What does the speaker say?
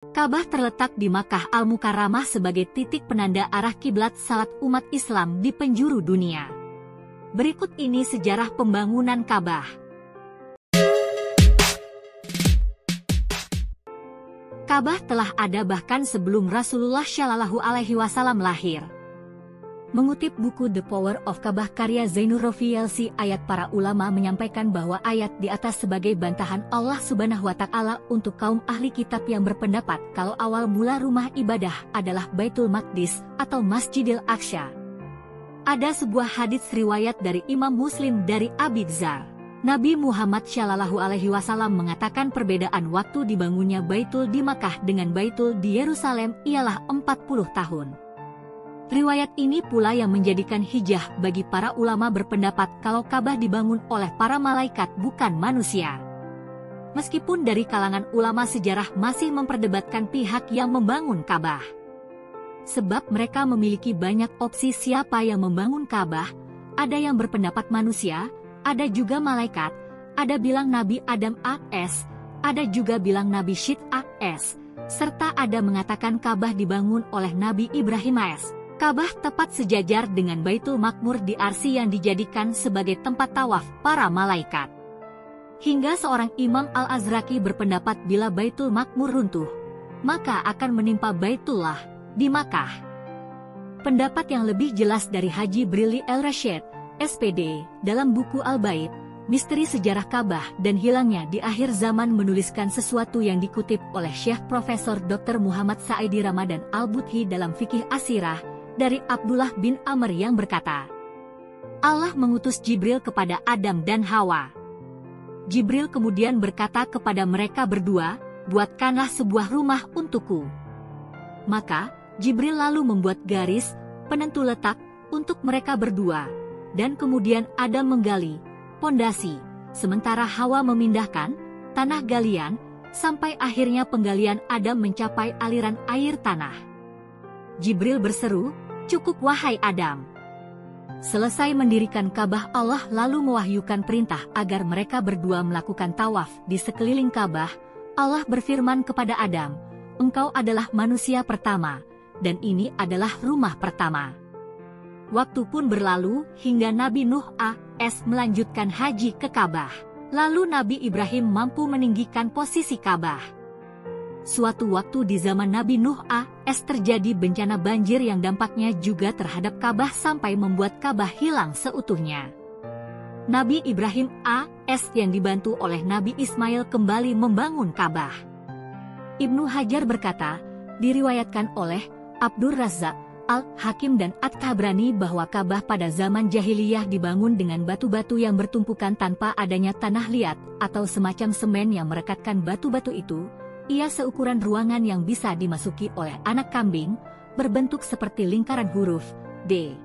Ka'bah terletak di Makkah Al-Mukarramah sebagai titik penanda arah kiblat salat umat Islam di penjuru dunia. Berikut ini sejarah pembangunan Ka'bah. Ka'bah telah ada bahkan sebelum Rasulullah Shallallahu Alaihi Wasallam lahir. Mengutip buku The Power of Ka'bah karya Zainur Rofi LC, ayat para ulama menyampaikan bahwa ayat di atas sebagai bantahan Allah Subhanahu wa Ta'ala untuk kaum ahli kitab yang berpendapat kalau awal mula rumah ibadah adalah Baitul Maqdis atau Masjidil Aqsa. Ada sebuah hadits riwayat dari Imam Muslim dari Abi Dzar. Nabi Muhammad Shallallahu Alaihi Wasallam mengatakan perbedaan waktu dibangunnya Baitul di Makkah dengan Baitul di Yerusalem ialah 40 tahun. Riwayat ini pula yang menjadikan hujjah bagi para ulama berpendapat kalau Ka'bah dibangun oleh para malaikat bukan manusia. Meskipun dari kalangan ulama sejarah masih memperdebatkan pihak yang membangun Ka'bah. Sebab mereka memiliki banyak opsi siapa yang membangun Ka'bah, ada yang berpendapat manusia, ada juga malaikat, ada bilang Nabi Adam AS, ada juga bilang Nabi Syit AS, serta ada mengatakan Ka'bah dibangun oleh Nabi Ibrahim AS. Ka'bah tepat sejajar dengan Baitul Ma'mur di Arsy yang dijadikan sebagai tempat tawaf para malaikat. Hingga seorang Imam Al-Azraqi berpendapat bila Baitul Ma'mur runtuh, maka akan menimpa Baitullah di Makkah. Pendapat yang lebih jelas dari Haji Brili El-Rashid, SPD, dalam buku Al-Bait, Misteri Sejarah Ka'bah dan Hilangnya di Akhir Zaman menuliskan sesuatu yang dikutip oleh Syekh Profesor Dr. Muhammad Sa'idi Ramadan Al-Buthi dalam Fikih Asirah, dari Abdullah bin Amr yang berkata, Allah mengutus Jibril kepada Adam dan Hawa. Jibril kemudian berkata kepada mereka berdua, buatkanlah sebuah rumah untukku. Maka, Jibril lalu membuat garis, penentu letak, untuk mereka berdua, dan kemudian Adam menggali pondasi, sementara Hawa memindahkan tanah galian, sampai akhirnya penggalian Adam mencapai aliran air tanah. Jibril berseru, cukup wahai Adam. Selesai mendirikan Ka'bah, Allah lalu mewahyukan perintah agar mereka berdua melakukan tawaf di sekeliling Ka'bah. Allah berfirman kepada Adam, engkau adalah manusia pertama, dan ini adalah rumah pertama. Waktu pun berlalu hingga Nabi Nuh AS melanjutkan haji ke Ka'bah. Lalu Nabi Ibrahim mampu meninggikan posisi Ka'bah. Suatu waktu di zaman Nabi Nuh AS terjadi bencana banjir yang dampaknya juga terhadap Ka'bah sampai membuat Ka'bah hilang seutuhnya. Nabi Ibrahim AS yang dibantu oleh Nabi Ismail kembali membangun Ka'bah. Ibnu Hajar berkata, diriwayatkan oleh Abdur Razzaq, Al-Hakim dan At-Tabrani bahwa Ka'bah pada zaman jahiliyah dibangun dengan batu-batu yang bertumpukan tanpa adanya tanah liat atau semacam semen yang merekatkan batu-batu itu. Ia seukuran ruangan yang bisa dimasuki oleh anak kambing, berbentuk seperti lingkaran huruf D.